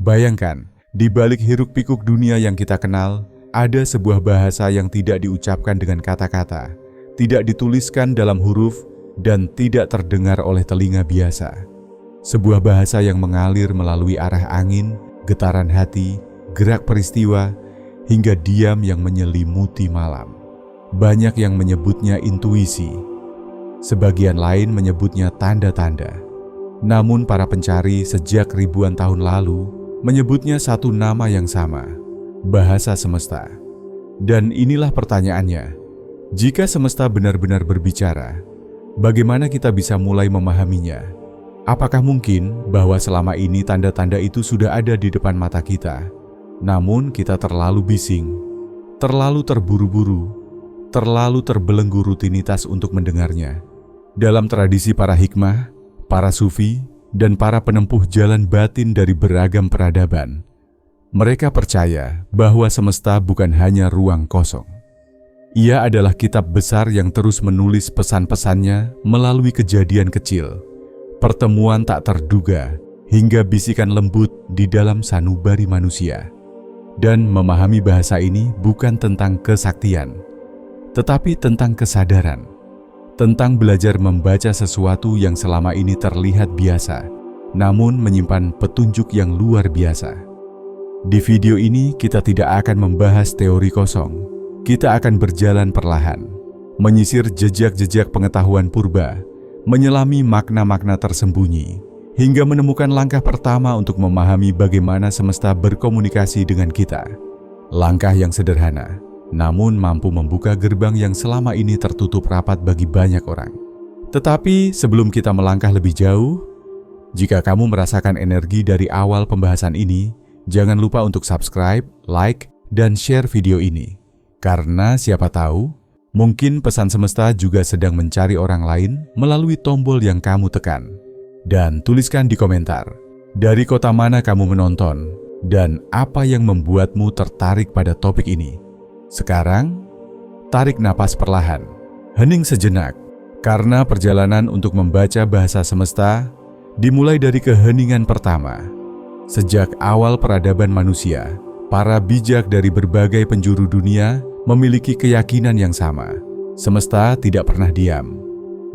Bayangkan, di balik hiruk-pikuk dunia yang kita kenal, ada sebuah bahasa yang tidak diucapkan dengan kata-kata, tidak dituliskan dalam huruf, dan tidak terdengar oleh telinga biasa. Sebuah bahasa yang mengalir melalui arah angin, getaran hati, gerak peristiwa, hingga diam yang menyelimuti malam. Banyak yang menyebutnya intuisi, sebagian lain menyebutnya tanda-tanda. Namun para pencari sejak ribuan tahun lalu menyebutnya satu nama yang sama, bahasa semesta. Dan inilah pertanyaannya, jika semesta benar-benar berbicara, bagaimana kita bisa mulai memahaminya? Apakah mungkin bahwa selama ini tanda-tanda itu sudah ada di depan mata kita, namun kita terlalu bising, terlalu terburu-buru, terlalu terbelenggu rutinitas untuk mendengarnya? Dalam tradisi para hikmah, para sufi, dan para penempuh jalan batin dari beragam peradaban, mereka percaya bahwa semesta bukan hanya ruang kosong. Ia adalah kitab besar yang terus menulis pesan-pesannya melalui kejadian kecil, pertemuan tak terduga, hingga bisikan lembut di dalam sanubari manusia. Dan memahami bahasa ini bukan tentang kesaktian, tetapi tentang kesadaran, tentang belajar membaca sesuatu yang selama ini terlihat biasa, namun menyimpan petunjuk yang luar biasa. Di video ini kita tidak akan membahas teori kosong, kita akan berjalan perlahan, menyisir jejak-jejak pengetahuan purba, menyelami makna-makna tersembunyi, hingga menemukan langkah pertama untuk memahami bagaimana semesta berkomunikasi dengan kita. Langkah yang sederhana, namun mampu membuka gerbang yang selama ini tertutup rapat bagi banyak orang. Tetapi sebelum kita melangkah lebih jauh, jika kamu merasakan energi dari awal pembahasan ini, jangan lupa untuk subscribe, like, dan share video ini. Karena siapa tahu, mungkin pesan semesta juga sedang mencari orang lain melalui tombol yang kamu tekan. Dan tuliskan di komentar, dari kota mana kamu menonton, dan apa yang membuatmu tertarik pada topik ini. Sekarang, tarik napas perlahan, hening sejenak, karena perjalanan untuk membaca bahasa semesta dimulai dari keheningan pertama. Sejak awal peradaban manusia, para bijak dari berbagai penjuru dunia memiliki keyakinan yang sama. Semesta tidak pernah diam.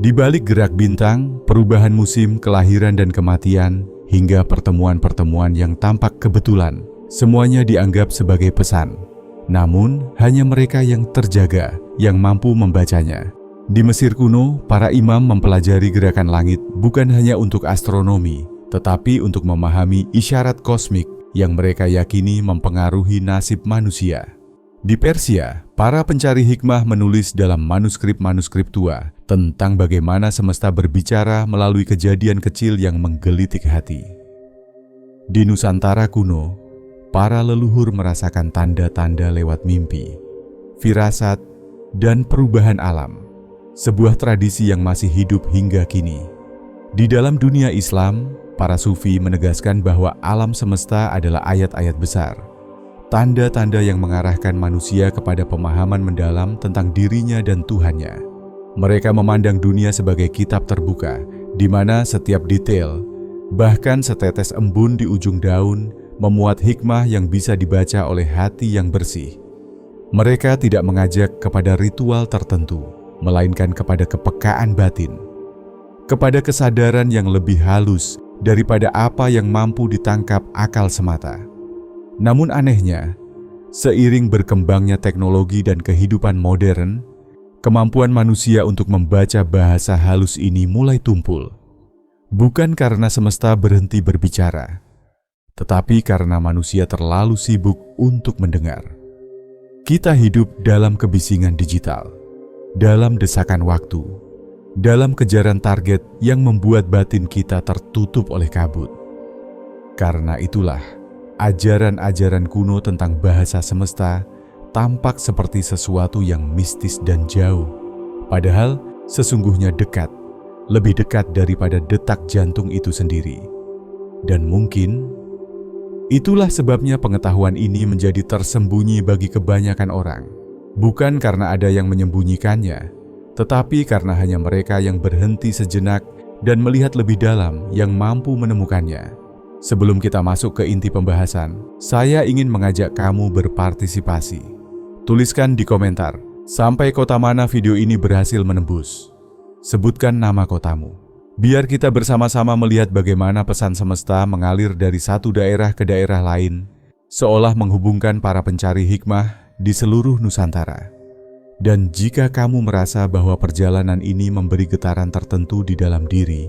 Di balik gerak bintang, perubahan musim, kelahiran dan kematian, hingga pertemuan-pertemuan yang tampak kebetulan, semuanya dianggap sebagai pesan. Namun, hanya mereka yang terjaga yang mampu membacanya. Di Mesir kuno, para imam mempelajari gerakan langit bukan hanya untuk astronomi, tetapi untuk memahami isyarat kosmik yang mereka yakini mempengaruhi nasib manusia. Di Persia, para pencari hikmah menulis dalam manuskrip-manuskrip tua tentang bagaimana semesta berbicara melalui kejadian kecil yang menggelitik hati. Di Nusantara kuno, para leluhur merasakan tanda-tanda lewat mimpi, firasat, dan perubahan alam. Sebuah tradisi yang masih hidup hingga kini. Di dalam dunia Islam, para sufi menegaskan bahwa alam semesta adalah ayat-ayat besar, tanda-tanda yang mengarahkan manusia kepada pemahaman mendalam tentang dirinya dan Tuhannya. Mereka memandang dunia sebagai kitab terbuka, di mana setiap detail, bahkan setetes embun di ujung daun, memuat hikmah yang bisa dibaca oleh hati yang bersih. Mereka tidak mengajak kepada ritual tertentu, melainkan kepada kepekaan batin, kepada kesadaran yang lebih halus daripada apa yang mampu ditangkap akal semata. Namun anehnya, seiring berkembangnya teknologi dan kehidupan modern, kemampuan manusia untuk membaca bahasa halus ini mulai tumpul. Bukan karena semesta berhenti berbicara, tetapi karena manusia terlalu sibuk untuk mendengar. Kita hidup dalam kebisingan digital, dalam desakan waktu, dalam kejaran target yang membuat batin kita tertutup oleh kabut. Karena itulah, ajaran-ajaran kuno tentang bahasa semesta tampak seperti sesuatu yang mistis dan jauh, padahal sesungguhnya dekat, lebih dekat daripada detak jantung itu sendiri. Dan mungkin itulah sebabnya pengetahuan ini menjadi tersembunyi bagi kebanyakan orang, bukan karena ada yang menyembunyikannya, tetapi karena hanya mereka yang berhenti sejenak dan melihat lebih dalam yang mampu menemukannya. Sebelum kita masuk ke inti pembahasan, saya ingin mengajak kamu berpartisipasi. Tuliskan di komentar, sampai kota mana video ini berhasil menembus. Sebutkan nama kotamu. Biar kita bersama-sama melihat bagaimana pesan semesta mengalir dari satu daerah ke daerah lain, seolah menghubungkan para pencari hikmah di seluruh Nusantara. Dan jika kamu merasa bahwa perjalanan ini memberi getaran tertentu di dalam diri,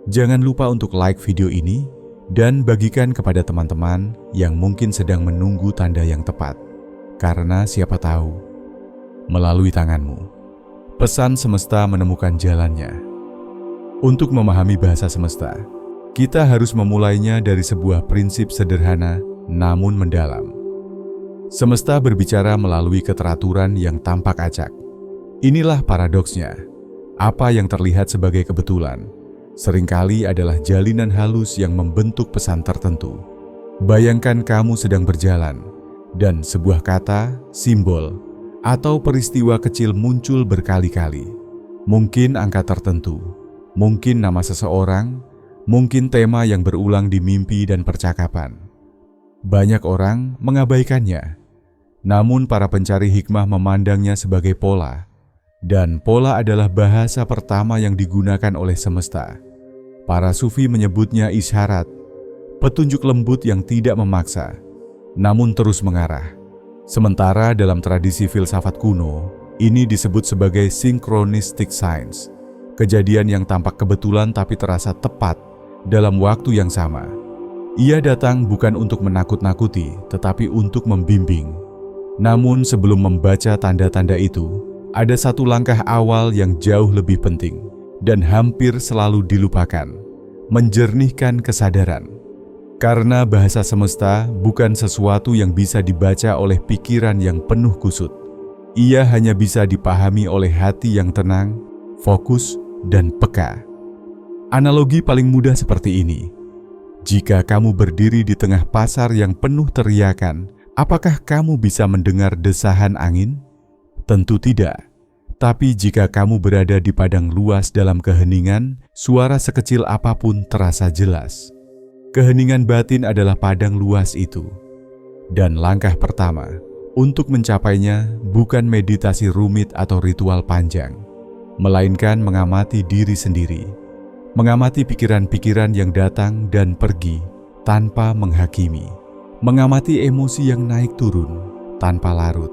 jangan lupa untuk like video ini dan bagikan kepada teman-teman yang mungkin sedang menunggu tanda yang tepat. Karena siapa tahu, melalui tanganmu, pesan semesta menemukan jalannya. Untuk memahami bahasa semesta, kita harus memulainya dari sebuah prinsip sederhana namun mendalam. Semesta berbicara melalui keteraturan yang tampak acak. Inilah paradoksnya. Apa yang terlihat sebagai kebetulan seringkali adalah jalinan halus yang membentuk pesan tertentu. Bayangkan kamu sedang berjalan, dan sebuah kata, simbol, atau peristiwa kecil muncul berkali-kali. Mungkin angka tertentu, mungkin nama seseorang, mungkin tema yang berulang di mimpi dan percakapan. Banyak orang mengabaikannya, namun para pencari hikmah memandangnya sebagai pola. Dan pola adalah bahasa pertama yang digunakan oleh semesta. Para sufi menyebutnya isyarat, petunjuk lembut yang tidak memaksa, namun terus mengarah. Sementara dalam tradisi filsafat kuno, ini disebut sebagai synchronistic signs, kejadian yang tampak kebetulan tapi terasa tepat dalam waktu yang sama. Ia datang bukan untuk menakut-nakuti, tetapi untuk membimbing. Namun sebelum membaca tanda-tanda itu, ada satu langkah awal yang jauh lebih penting dan hampir selalu dilupakan, menjernihkan kesadaran. Karena bahasa semesta bukan sesuatu yang bisa dibaca oleh pikiran yang penuh kusut. Ia hanya bisa dipahami oleh hati yang tenang, fokus, dan peka. Analogi paling mudah seperti ini. Jika kamu berdiri di tengah pasar yang penuh teriakan, apakah kamu bisa mendengar desahan angin? Tentu tidak. Tapi jika kamu berada di padang luas dalam keheningan, suara sekecil apapun terasa jelas. Keheningan batin adalah padang luas itu. Dan langkah pertama untuk mencapainya bukan meditasi rumit atau ritual panjang, melainkan mengamati diri sendiri. Mengamati pikiran-pikiran yang datang dan pergi tanpa menghakimi. Mengamati emosi yang naik turun tanpa larut.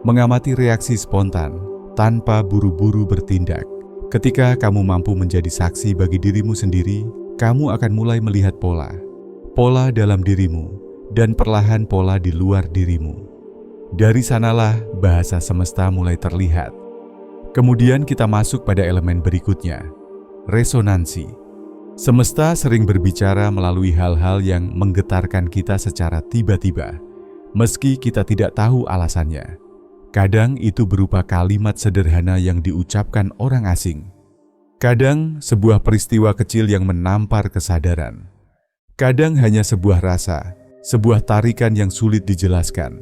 Mengamati reaksi spontan tanpa buru-buru bertindak. Ketika kamu mampu menjadi saksi bagi dirimu sendiri, kamu akan mulai melihat pola. Pola dalam dirimu dan perlahan pola di luar dirimu. Dari sanalah bahasa semesta mulai terlihat. Kemudian kita masuk pada elemen berikutnya, resonansi. Semesta sering berbicara melalui hal-hal yang menggetarkan kita secara tiba-tiba, meski kita tidak tahu alasannya. Kadang itu berupa kalimat sederhana yang diucapkan orang asing. Kadang sebuah peristiwa kecil yang menampar kesadaran. Kadang hanya sebuah rasa, sebuah tarikan yang sulit dijelaskan.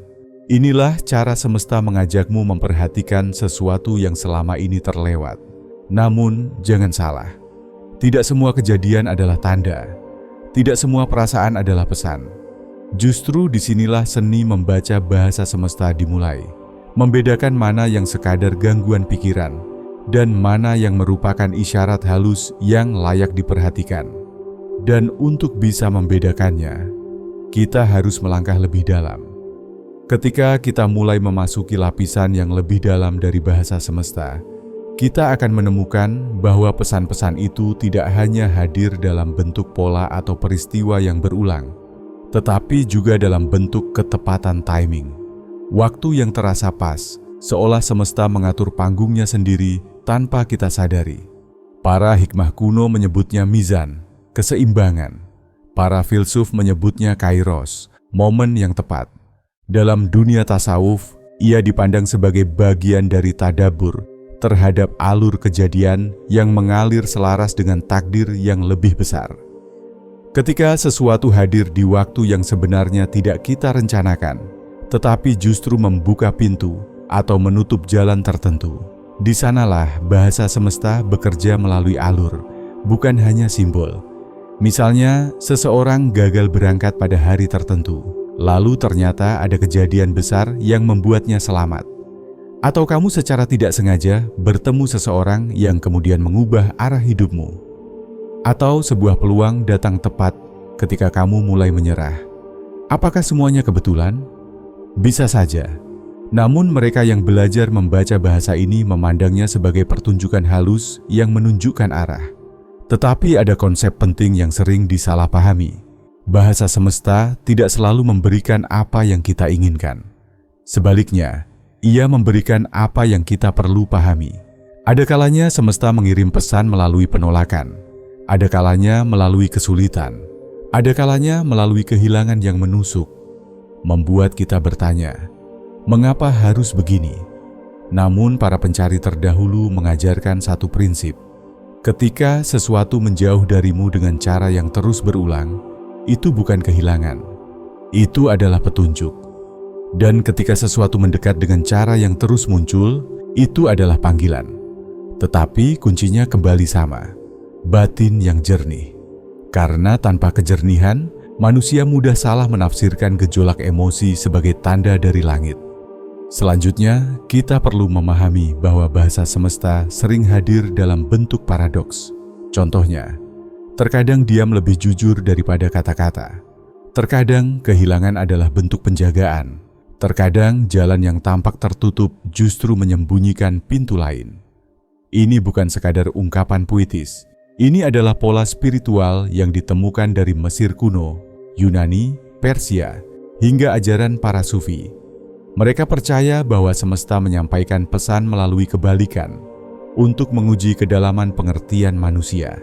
Inilah cara semesta mengajakmu memperhatikan sesuatu yang selama ini terlewat. Namun, jangan salah. Tidak semua kejadian adalah tanda. Tidak semua perasaan adalah pesan. Justru disinilah seni membaca bahasa semesta dimulai. Membedakan mana yang sekadar gangguan pikiran dan mana yang merupakan isyarat halus yang layak diperhatikan. Dan untuk bisa membedakannya, kita harus melangkah lebih dalam. Ketika kita mulai memasuki lapisan yang lebih dalam dari bahasa semesta, kita akan menemukan bahwa pesan-pesan itu tidak hanya hadir dalam bentuk pola atau peristiwa yang berulang, tetapi juga dalam bentuk ketepatan timing. Waktu yang terasa pas, seolah semesta mengatur panggungnya sendiri tanpa kita sadari. Para hikmah kuno menyebutnya mizan, keseimbangan. Para filsuf menyebutnya kairos, momen yang tepat. Dalam dunia tasawuf, ia dipandang sebagai bagian dari tadabbur terhadap alur kejadian yang mengalir selaras dengan takdir yang lebih besar. Ketika sesuatu hadir di waktu yang sebenarnya tidak kita rencanakan, tetapi justru membuka pintu atau menutup jalan tertentu, di sanalah bahasa semesta bekerja melalui alur, bukan hanya simbol. Misalnya, seseorang gagal berangkat pada hari tertentu, lalu ternyata ada kejadian besar yang membuatnya selamat. Atau kamu secara tidak sengaja bertemu seseorang yang kemudian mengubah arah hidupmu. Atau sebuah peluang datang tepat ketika kamu mulai menyerah. Apakah semuanya kebetulan? Bisa saja. Namun mereka yang belajar membaca bahasa ini memandangnya sebagai pertunjukan halus yang menunjukkan arah. Tetapi ada konsep penting yang sering disalahpahami. Bahasa semesta tidak selalu memberikan apa yang kita inginkan. Sebaliknya, ia memberikan apa yang kita perlu pahami. Ada kalanya semesta mengirim pesan melalui penolakan. Ada kalanya melalui kesulitan. Ada kalanya melalui kehilangan yang menusuk. Membuat kita bertanya, mengapa harus begini? Namun para pencari terdahulu mengajarkan satu prinsip. Ketika sesuatu menjauh darimu dengan cara yang terus berulang, itu bukan kehilangan. Itu adalah petunjuk. Dan ketika sesuatu mendekat dengan cara yang terus muncul, itu adalah panggilan. Tetapi kuncinya kembali sama, batin yang jernih. Karena tanpa kejernihan, manusia mudah salah menafsirkan gejolak emosi sebagai tanda dari langit. Selanjutnya, kita perlu memahami bahwa bahasa semesta sering hadir dalam bentuk paradoks. Contohnya, terkadang diam lebih jujur daripada kata-kata. Terkadang kehilangan adalah bentuk penjagaan. Terkadang jalan yang tampak tertutup justru menyembunyikan pintu lain. Ini bukan sekadar ungkapan puitis. Ini adalah pola spiritual yang ditemukan dari Mesir kuno, Yunani, Persia, hingga ajaran para sufi. Mereka percaya bahwa semesta menyampaikan pesan melalui kebalikan untuk menguji kedalaman pengertian manusia.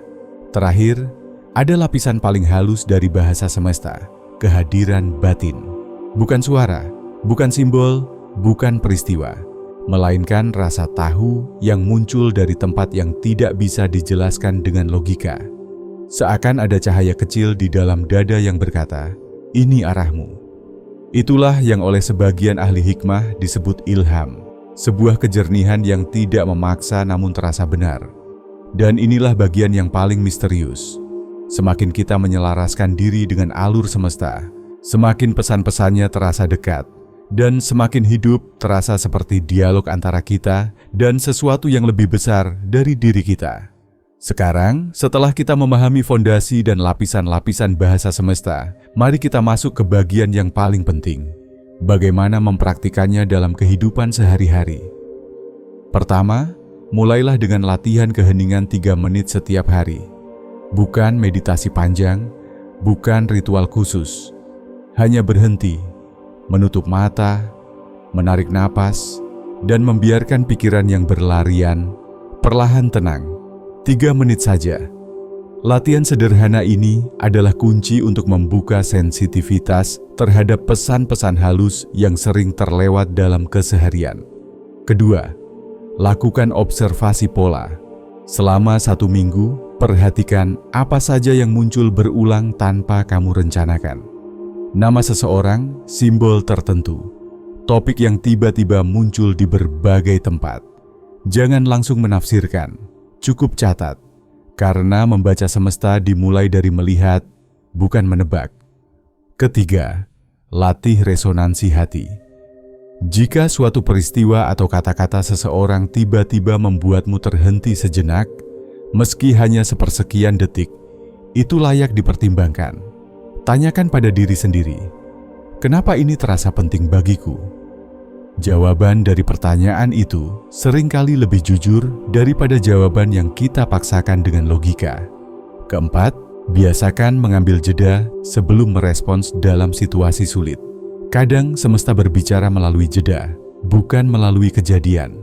Terakhir, ada lapisan paling halus dari bahasa semesta, kehadiran batin. Bukan suara, bukan simbol, bukan peristiwa, melainkan rasa tahu yang muncul dari tempat yang tidak bisa dijelaskan dengan logika. Seakan ada cahaya kecil di dalam dada yang berkata, "Ini arahmu." Itulah yang oleh sebagian ahli hikmah disebut ilham, sebuah kejernihan yang tidak memaksa namun terasa benar. Dan inilah bagian yang paling misterius. Semakin kita menyelaraskan diri dengan alur semesta, semakin pesan-pesannya terasa dekat. Dan semakin hidup terasa seperti dialog antara kita dan sesuatu yang lebih besar dari diri kita. Sekarang, setelah kita memahami fondasi dan lapisan-lapisan bahasa semesta, mari kita masuk ke bagian yang paling penting. Bagaimana mempraktikannya dalam kehidupan sehari-hari. Pertama, mulailah dengan latihan keheningan 3 menit setiap hari. Bukan meditasi panjang, bukan ritual khusus. Hanya berhenti, menutup mata, menarik napas, dan membiarkan pikiran yang berlarian perlahan tenang. 3 menit saja. Latihan sederhana ini adalah kunci untuk membuka sensitivitas terhadap pesan-pesan halus yang sering terlewat dalam keseharian. Kedua, lakukan observasi pola. Selama 1 minggu, perhatikan apa saja yang muncul berulang tanpa kamu rencanakan. Nama seseorang, simbol tertentu, topik yang tiba-tiba muncul di berbagai tempat. Jangan langsung menafsirkan, cukup catat, karena membaca semesta dimulai dari melihat, bukan menebak. Ketiga, latih resonansi hati. Jika suatu peristiwa atau kata-kata seseorang tiba-tiba membuatmu terhenti sejenak, meski hanya sepersekian detik, itu layak dipertimbangkan. Tanyakan pada diri sendiri, kenapa ini terasa penting bagiku? Jawaban dari pertanyaan itu seringkali lebih jujur daripada jawaban yang kita paksakan dengan logika. Keempat, biasakan mengambil jeda sebelum merespons dalam situasi sulit. Kadang semesta berbicara melalui jeda, bukan melalui kejadian.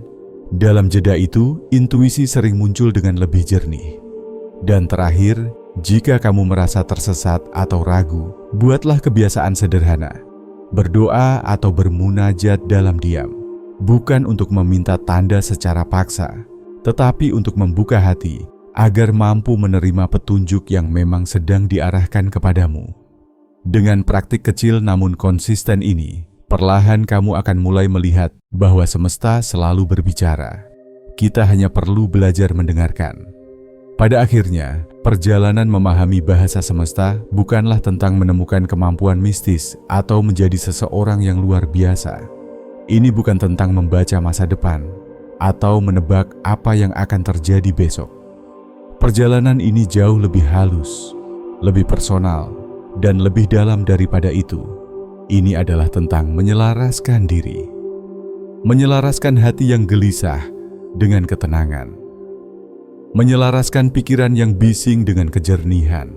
Dalam jeda itu, intuisi sering muncul dengan lebih jernih. Dan terakhir, jika kamu merasa tersesat atau ragu, buatlah kebiasaan sederhana. Berdoa atau bermunajat dalam diam. Bukan untuk meminta tanda secara paksa, tetapi untuk membuka hati agar mampu menerima petunjuk yang memang sedang diarahkan kepadamu. Dengan praktik kecil namun konsisten ini, perlahan kamu akan mulai melihat bahwa semesta selalu berbicara. Kita hanya perlu belajar mendengarkan. Pada akhirnya, Perjalanan memahami bahasa semesta bukanlah tentang menemukan kemampuan mistis atau menjadi seseorang yang luar biasa. Ini bukan tentang membaca masa depan atau menebak apa yang akan terjadi besok. Perjalanan ini jauh lebih halus, lebih personal, dan lebih dalam daripada itu. Ini adalah tentang menyelaraskan diri. Menyelaraskan hati yang gelisah dengan ketenangan. Menyelaraskan pikiran yang bising dengan kejernihan.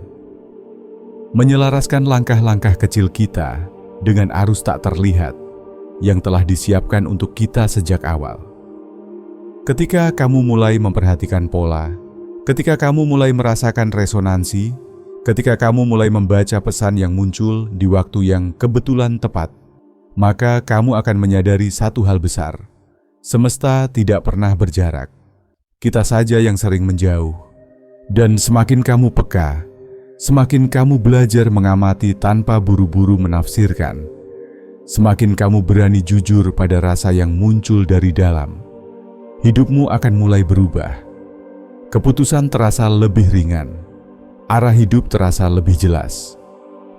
Menyelaraskan langkah-langkah kecil kita dengan arus tak terlihat yang telah disiapkan untuk kita sejak awal. Ketika kamu mulai memperhatikan pola, ketika kamu mulai merasakan resonansi, ketika kamu mulai membaca pesan yang muncul di waktu yang kebetulan tepat, maka kamu akan menyadari satu hal besar. Semesta tidak pernah berjarak. Kita saja yang sering menjauh. Dan semakin kamu peka, semakin kamu belajar mengamati tanpa buru-buru menafsirkan. Semakin kamu berani jujur pada rasa yang muncul dari dalam, hidupmu akan mulai berubah. Keputusan terasa lebih ringan, arah hidup terasa lebih jelas.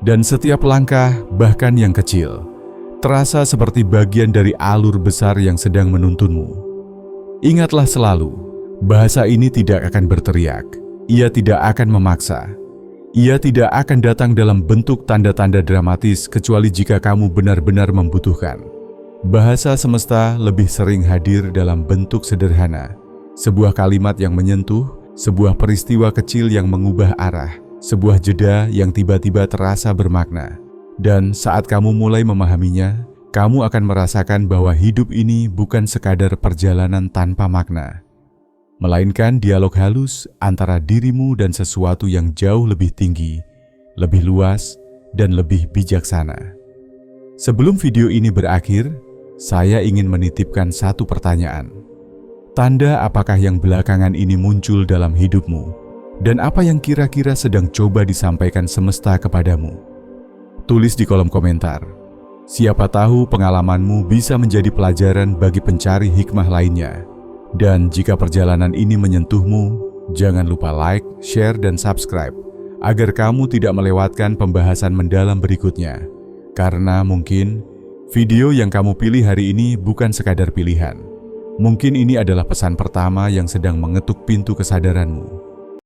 Dan setiap langkah, bahkan yang kecil, terasa seperti bagian dari alur besar yang sedang menuntunmu. Ingatlah selalu, bahasa ini tidak akan berteriak, ia tidak akan memaksa, ia tidak akan datang dalam bentuk tanda-tanda dramatis kecuali jika kamu benar-benar membutuhkan. Bahasa semesta lebih sering hadir dalam bentuk sederhana, sebuah kalimat yang menyentuh, sebuah peristiwa kecil yang mengubah arah, sebuah jeda yang tiba-tiba terasa bermakna. Dan saat kamu mulai memahaminya, kamu akan merasakan bahwa hidup ini bukan sekadar perjalanan tanpa makna, melainkan dialog halus antara dirimu dan sesuatu yang jauh lebih tinggi, lebih luas, dan lebih bijaksana. Sebelum video ini berakhir, saya ingin menitipkan satu pertanyaan. Tanda apakah yang belakangan ini muncul dalam hidupmu, dan apa yang kira-kira sedang coba disampaikan semesta kepadamu? Tulis di kolom komentar. Siapa tahu pengalamanmu bisa menjadi pelajaran bagi pencari hikmah lainnya. Dan jika perjalanan ini menyentuhmu, jangan lupa like, share, dan subscribe agar kamu tidak melewatkan pembahasan mendalam berikutnya. Karena mungkin video yang kamu pilih hari ini bukan sekadar pilihan. Mungkin ini adalah pesan pertama yang sedang mengetuk pintu kesadaranmu.